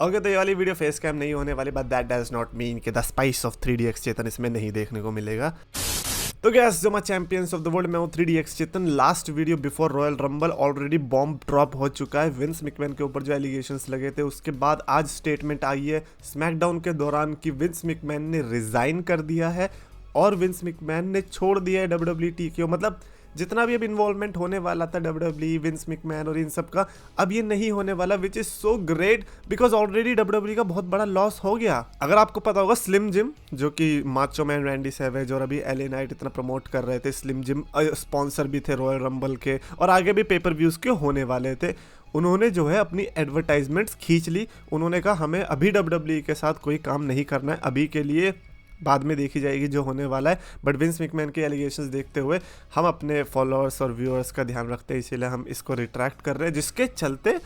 Okay तो ये वाली वीडियो फेस कैम नहीं होने वाली, but that does not mean कि द स्पाइस ऑफ 3DX चेतन इसमें नहीं देखने को मिलेगा। तो गैस जो मैं चैंपियंस ऑफ द वर्ल्ड में हूँ 3DX Chetan. Last video before royal rumble already bomb drop हो चुका है विंस मैकमैन के ऊपर जो एलिगेशंस लगे थे। उसके बाद आज स्टेटमेंट आई है स्मैकडाउन के दौरान कि विंस मैकमैन ने रिजाइन कर दिया है और विंस मैकमैन ने छोड़ दिया है WWE TKO। मतलब जितना भी अब इन्वॉल्वमेंट होने वाला था WWE विंस मैकमैन और इन सब का, अब ये नहीं होने वाला, which is so great because already WWE का बहुत बड़ा लॉस हो गया। अगर आपको पता होगा स्लिम जिम जो कि माचो मैन रैंडी सैवेज और अभी LA नाइट इतना प्रमोट कर रहे थे, स्लिम जिम स्पॉन्सर भी थे रॉयल रंबल के और आगे भी पेपर व्यूज के होने वाले थे। उन्होंने जो है अपनी एडवर्टाइजमेंट्स खींच ली। उन्होंने कहा हमें अभी WWE के साथ कोई काम नहीं करना है, अभी के लिए बाद में देखी जाएगी जो होने वाला है। बट विंस मैकमैन के एलिगेशंस देखते हुए हम अपने फॉलोअर्स और व्यूअर्स का ध्यान रखते हैं, इसीलिए हम इसको रिट्रैक्ट कर रहे हैं, जिसके चलते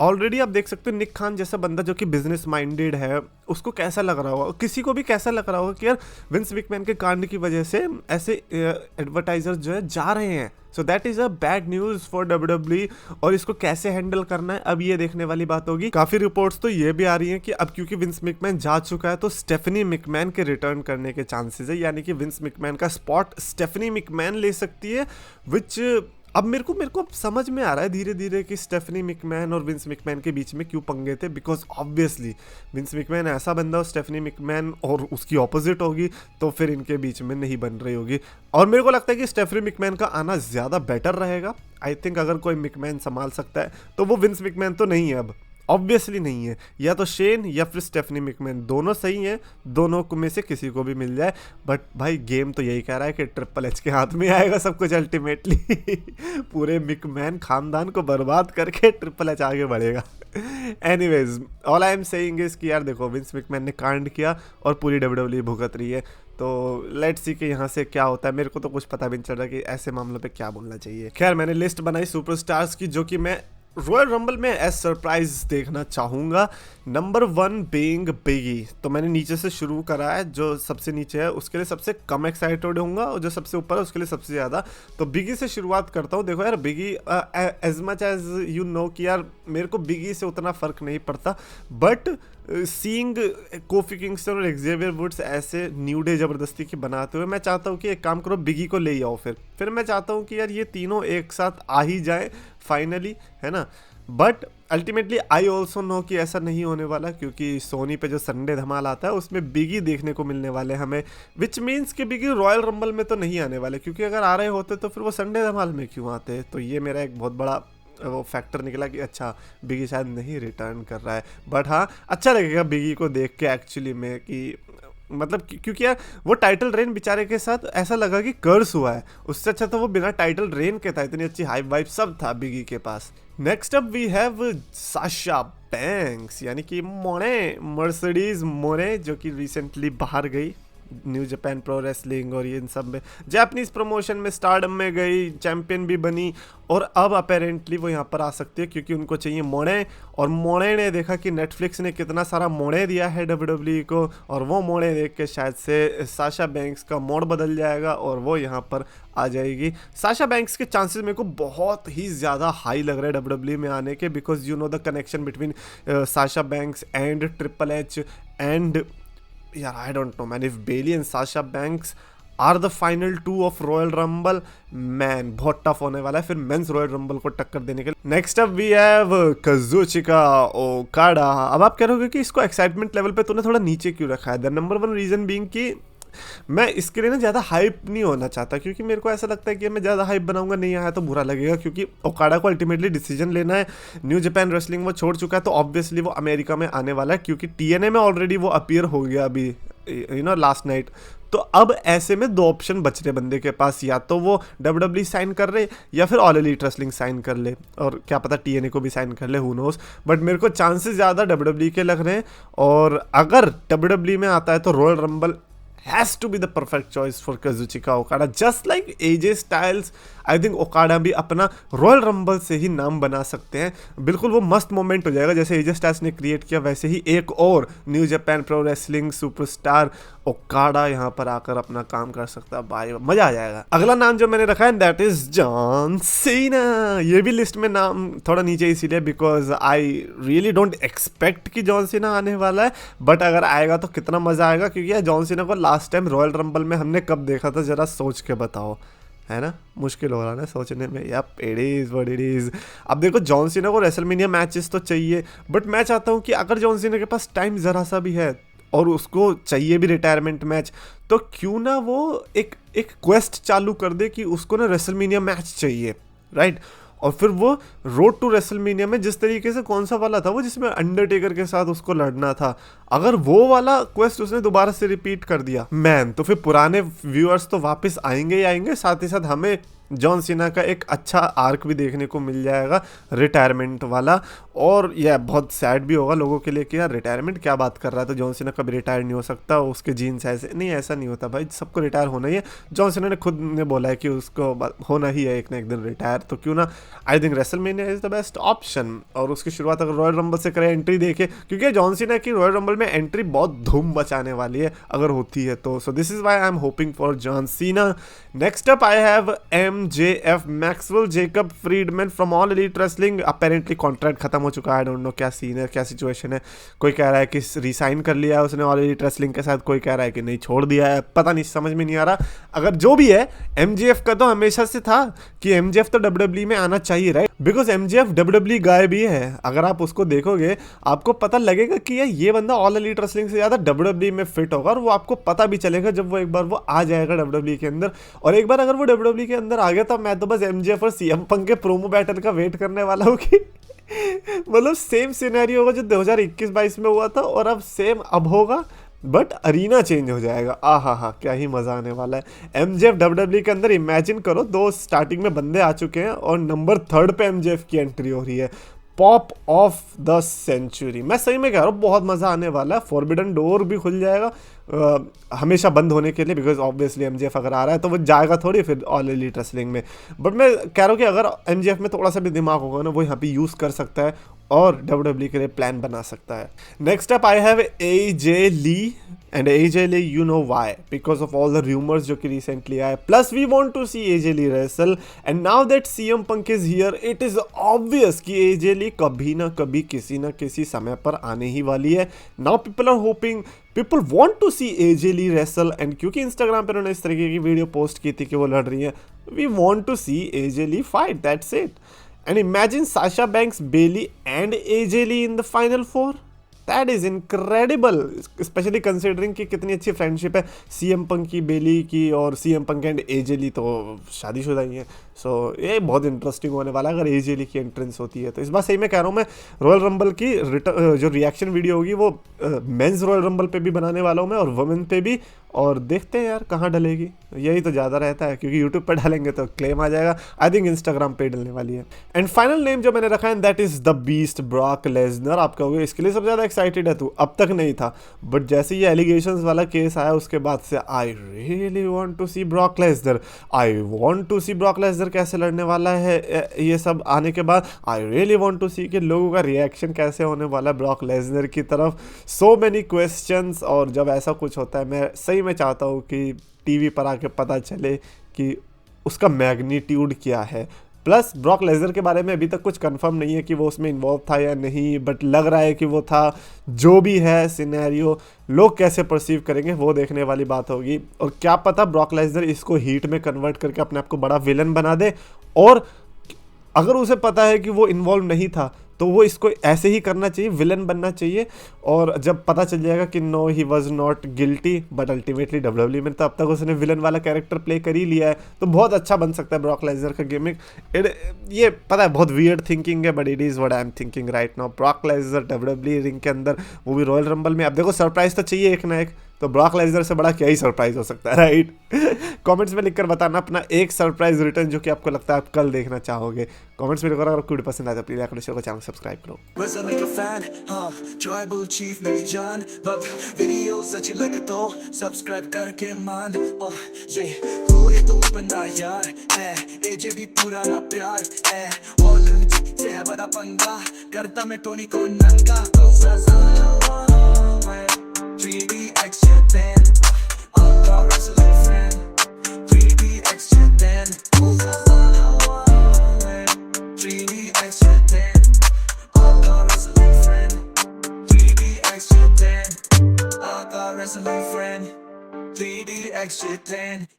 ऑलरेडी आप देख सकते हो निक खान जैसा बंदा जो कि बिजनेस माइंडेड है, उसको कैसा लग रहा होगा, किसी को भी कैसा लग रहा होगा कि यार विंस मैकमैन के कांड की वजह से ऐसे एडवर्टाइजर्स जो है जा रहे हैं। So that is a bad news for WWE और इसको कैसे हैंडल करना है अब ये देखने वाली बात होगी। काफी रिपोर्ट्स तो ये भी आ रही हैं कि अब क्योंकि विंस मैकमैन जा चुका है तो स्टेफनी मैकमैन के रिटर्न करने के चांसेस है, यानी कि विंस मैकमैन का स्पॉट स्टेफनी मैकमैन ले सकती है। विच अब मेरे को अब समझ में आ रहा है धीरे धीरे कि स्टेफनी मैकमैन और विंस मैकमैन के बीच में क्यों पंगे थे। बिकॉज ऑब्वियसली विंस मैकमैन ऐसा बंदा हो, स्टेफनी मैकमैन और उसकी ऑपोजिट होगी तो फिर इनके बीच में नहीं बन रही होगी। और मेरे को लगता है कि स्टेफनी मैकमैन का आना ज़्यादा बेटर रहेगा। आई थिंक अगर कोई मैकमैन संभाल सकता है तो वो विंस मैकमैन तो नहीं है, अब ऑब्वियसली नहीं है, या तो शेन या फिर स्टेफनी मैकमैन, दोनों सही हैं, दोनों में से किसी को भी मिल जाए। बट भाई गेम तो यही कह रहा है कि ट्रिपल एच के हाथ में आएगा सब कुछ अल्टीमेटली पूरे मैकमैन खानदान को बर्बाद करके ट्रिपल एच आगे बढ़ेगा। Anyways all I am saying is कि यार देखो विंस मैकमैन ने कांड किया और पूरी WWE भुगत रही है, तो लेट्स सी कि यहाँ से क्या होता है। मेरे को तो कुछ पता भी नहीं चल रहा कि ऐसे मामलों पे क्या बोलना चाहिए। खैर मैंने लिस्ट बनाई सुपरस्टार्स की जो कि मैं रॉयल रंबल में एज सरप्राइज देखना चाहूँगा। Number 1 being Big E. तो मैंने नीचे से शुरू करा है, जो सबसे नीचे है उसके लिए सबसे कम एक्साइटेड होऊंगा और जो सबसे ऊपर है उसके लिए सबसे ज़्यादा। तो बिगी से शुरुआत करता हूँ। देखो यार Big E as much as you know कि यार मेरे को बिगी से उतना फ़र्क नहीं पड़ता, बट सीइंग कोफी किंगस्टन और एक्जेवियर वुड्स ऐसे न्यू डे ज़बरदस्ती की बनाते हुए मैं चाहता हूँ कि एक काम करो बिगी को ले ही आओ। फिर मैं चाहता हूँ कि यार ये तीनों एक साथ आ ही जाए फाइनली, है ना। But ultimately I also know कि ऐसा नहीं होने वाला, क्योंकि सोनी पे जो संडे धमाल आता है उसमें बिगी देखने को मिलने वाले हमें, विच मीन्स कि बिगी रॉयल रंबल में तो नहीं आने वाले, क्योंकि अगर आ रहे होते तो फिर वो संडे धमाल में क्यों आते। तो ये मेरा एक बहुत बड़ा वो फैक्टर निकला कि अच्छा बिगी शायद नहीं रिटर्न कर रहा है। बट हाँ अच्छा लगेगा बिगी को देख के एक्चुअली में कि मतलब क्योंकि यार वो टाइटल रेन बेचारे के साथ ऐसा लगा कि कर्स हुआ है, उससे अच्छा तो वो बिना टाइटल रेन के था, इतनी अच्छी हाइप वाइप सब था बिगी के पास। Next up we have Sasha Banks, यानी कि मोने मर्सिडीज मोने, जो कि रिसेंटली बाहर गई न्यू जापान प्रो रेसलिंग और ये इन सब में जापानीज प्रमोशन में स्टारडम में गई, चैंपियन भी बनी और अब अपेरेंटली वो यहाँ पर आ सकती है क्योंकि उनको चाहिए मोड़े। और मोड़े ने देखा कि नेटफ्लिक्स ने कितना सारा मोड़े दिया है WWE को, और वो मोड़े देख के शायद से साशा बैंक्स का मोड़ बदल जाएगा और वो यहाँ पर आ जाएगी। साशा बैंक्स के चांसेस मेरे को बहुत ही ज़्यादा हाई लग रहा है WWE में आने के, because you know the connection between Sasha Banks and triple H and यार I don't know man, if Bayley and Sasha Banks are the final 2 of royal rumble, man बहुत टफ होने वाला है फिर मेंस रॉयल रंबल को टक्कर देने के लिए। Next up we have Kazuchika Okada. अब आप कह रहे होगे कि इसको एक्साइटमेंट लेवल पे तूने थोड़ा नीचे क्यों रखा है। द नंबर 1 रीजन बीइंग कि मैं इसके लिए ना ज़्यादा हाइप नहीं होना चाहता, क्योंकि मेरे को ऐसा लगता है कि मैं ज़्यादा हाइप बनाऊंगा नहीं आया तो बुरा लगेगा, क्योंकि ओकाडा को अल्टीमेटली डिसीजन लेना है। न्यू जापान रेसलिंग वो छोड़ चुका है तो ऑब्वियसली वो अमेरिका में आने वाला है, क्योंकि TNA में ऑलरेडी वो अपीयर हो गया अभी यू नो लास्ट नाइट। तो अब ऐसे में 2 ऑप्शन बच रहे बंदे के पास, या तो वो WWE साइन कर रहे या फिर ऑल एलीट रेसलिंग साइन कर ले, और क्या पता TNA को भी साइन कर ले, हु नोस। बट मेरे को चांसेस ज़्यादा WWE के लग रहे हैं, और अगर WWE में आता है तो royal rumble has to be the perfect choice for Kazuchika Okada, just like AJ Styles। I think Okada भी अपना रॉयल रंबल से ही नाम बना सकते हैं। बिल्कुल वो मस्त मोमेंट हो जाएगा, जैसे एजे स्टाइल्स ने क्रिएट किया वैसे ही एक और new Japan pro wrestling superstar Okada यहाँ पर आकर अपना काम कर सकता है। भाई मजा आ जाएगा। अगला नाम जो मैंने रखा है दैट इज जॉन सीना। ये भी लिस्ट में नाम थोड़ा नीचे इसीलिए because I really don't expect कि जॉन सीना आने वाला है, बट अगर आएगा तो कितना मजा आएगा, क्योंकि यार जॉन सीना को लास्ट टाइम रॉयल रंबल में हमने कब देखा था, जरा सोच के बताओ, है ना? मुश्किल हो रहा है सोचने में। Yup, it is what it is. अब देखो जॉन सीना को रेसलमेनिया मैचेस तो चाहिए, बट मैं चाहता हूँ कि अगर जॉन सीना के पास टाइम जरा सा भी है और उसको चाहिए भी रिटायरमेंट मैच, तो क्यों ना वो एक क्वेस्ट चालू कर दे कि उसको ना रेसलमेनिया मैच चाहिए, राइट? और फिर वो रोड टू रेसलमेनिया में जिस तरीके से कौन सा वाला था वो जिसमें अंडरटेकर के साथ उसको लड़ना था, अगर वो वाला क्वेस्ट उसने दोबारा से रिपीट कर दिया मैन, तो फिर पुराने व्यूअर्स तो वापस आएंगे ही आएंगे, साथ ही साथ हमें जॉन सीना का एक अच्छा आर्क भी देखने को मिल जाएगा रिटायरमेंट वाला। और यह बहुत सैड भी होगा लोगों के लिए कि यार रिटायरमेंट क्या बात कर रहा है, तो जॉन सीना कभी रिटायर नहीं हो सकता, उसके जीन्स ऐसे नहीं, ऐसा नहीं होता भाई, सबको रिटायर होना ही है। जॉन सीना ने खुद ने बोला है कि उसको होना ही है एक ना एक दिन रिटायर, तो क्यों ना, I think WrestleMania is the best option. और उसकी शुरुआत अगर रॉयल रंबल से करें, एंट्री देखे, क्योंकि जॉन सीना की रॉयल रंबल में एंट्री बहुत धूम मचाने वाली है अगर होती है तो। So this is why I am hoping for John Cena. Next up I have MJF Maxwell Jacob Friedman from All Elite Wrestling. Apparently contract खत्म हो चुका है, आई डोंट नो क्या सीन है, क्या सिचुएशन है। कोई कह रहा है कि रिसाइन कर लिया है उसने ऑल एलीट रेसलिंग के साथ, कोई कह रहा है कि नहीं छोड़ दिया है, पता नहीं, समझ में नहीं आ रहा। अगर जो भी है, MJF का तो हमेशा से था कि MJF तो WWE में आना चाहिए, राइट? बिकॉज MJF WWE गाय भी है। अगर आप उसको देखोगे आपको पता लगेगा कि ये बंदा ऑल एलीट रेसलिंग से ज़्यादा WWE में फिट होगा, और वो आपको पता भी चलेगा जब वो एक बार वो आ जाएगा WWE के अंदर। और एक बार अगर वो WWE के अंदर आ गया तो मैं तो बस MJF और CM पंक के प्रोमो बैटल का वेट करने वाला हूँ कि मतलब सेम सिनेरियो होगा जो 2021-22 में हुआ था, और अब सेम अब होगा, बट अरीना चेंज हो जाएगा। हा क्या ही मजा आने वाला है। MJF WWE के अंदर इमेजिन करो, 2 स्टार्टिंग में बंदे आ चुके हैं और नंबर 3 पे MJF की एंट्री हो रही है। पॉप ऑफ द सेंचुरी, मैं सही में कह रहा हूँ, बहुत मजा आने वाला है। फॉरबिडन डोर भी खुल जाएगा हमेशा बंद होने के लिए, बिकॉज ऑब्वियसली MJF अगर आ रहा है तो वो जाएगा थोड़ी फिर ऑल एलीट रेसलिंग में। बट मैं कह रहा हूँ कि अगर MJF में थोड़ा सा भी दिमाग होगा ना, वो यहाँ पे यूज़ कर सकता है और WWE के लिए प्लान बना सकता है। Next up I have AJ Lee, and AJ Lee you know why, because of all the rumours जो कि रिसेंटली आए, plus we want to see AJ Lee wrestle, and now that CM Punk is here it is obvious कि AJ Lee कभी ना कभी किसी ना किसी समय पर आने ही वाली है। Now people are hoping, people want to see AJ Lee wrestle, and क्योंकि इंस्टाग्राम पर उन्होंने इस तरीके की वीडियो पोस्ट की थी कि वो लड़ रही है, we want to see AJ Lee fight, that's it. And imagine Sasha Banks, Bayley and AJ Lee in the final 4. That is incredible, especially considering कि कितनी अच्छी फ्रेंडशिप है CM पंक की, बेली की, और CM punk and AJ Lee तो शादीशुदा ही है। सो ये बहुत इंटरेस्टिंग होने वाला है अगर AJ Lee की एंट्रेंस होती है तो। इस बार सही में कह रहा हूँ मैं, रॉयल रंबल की जो रिएक्शन वीडियो होगी वो मेंस रॉयल रंबल पे भी बनाने वाला हूँ मैं, और वुमेन पे भी, और देखते हैं यार कहाँ डलेगी। यही तो ज़्यादा रहता है, क्योंकि यूट्यूब पर डालेंगे तो क्लेम आ जाएगा। आई थिंक इंस्टाग्राम पे डलने वाली है। एंड फाइनल नेम जो मैंने रखा है that is the beast Brock Lesnar. आप कहोगे इसके लिए सबसे ज़्यादा एक्साइटेड है तू? अब तक नहीं था, बट जैसे ये एलिगेशंस वाला केस आया उसके बाद से I really want to see Brock Lesnar. I want to see Brock Lesnar कैसे लड़ने वाला है, ये सब आने के बाद I really want to see कि लोगों का रिएक्शन कैसे होने वाला है ब्रॉक लेसनर की तरफ। सो मेनी क्वेश्चंस, और जब ऐसा कुछ होता है मैं सही में चाहता हूँ कि टीवी पर आके पता चले कि उसका मैग्नीट्यूड क्या है। प्लस ब्रॉक लेसनर के बारे में अभी तक कुछ कंफर्म नहीं है कि वो उसमें इन्वॉल्व था या नहीं, बट लग रहा है कि वो था। जो भी है सिनेरियो, लोग कैसे परसीव करेंगे वो देखने वाली बात होगी। और क्या पता ब्रॉक लेसनर इसको हीट में कन्वर्ट करके अपने आप को बड़ा विलन बना दे, और अगर उसे पता है कि वो इन्वॉल्व नहीं था तो वो इसको ऐसे ही करना चाहिए, विलन बनना चाहिए। और जब पता चल जाएगा कि no he was not guilty, but ultimately WWE में तो अब तक उसने विलन वाला कैरेक्टर प्ले कर ही लिया है, तो बहुत अच्छा बन सकता है ब्रॉक लेसनर का गिमिक। ये पता है बहुत वियर्ड थिंकिंग है, but it is what I am thinking right now. Brock Lesnar WWE ring के अंदर, वो भी रॉयल रंबल में। अब देखो सरप्राइज तो चाहिए एक ना एक, तो ब्रॉक लेसनर से बड़ा क्या ही सरप्राइज हो सकता है, राइट? कमेंट्स में लिखकर बताना अपना एक सरप्राइज रिटर्न जो कि आपको लगता है आप कल देखना चाहोगे। कमेंट्स में लिखकर अगर आपको वीडियो पसंद आए तो प्लीज लाइक करो, शेयर करो, चैनल सब्सक्राइब करो। Was I like a fan, tribal chief मेरी जान, but videos अच्छी लगे तो subscribe करके मान, ये पूरे तो बंदा यार, एजे भी पुराना प्यार, all से है बड़ा पंगा, करता मैं टोनी को नंगा, 3DX Chetan, आपका wrestling friend, 3DX Chetan, 3DX Chetan, आपका wrestling friend, 3DX Chetan, आपका wrestling friend, 3DX Chetan.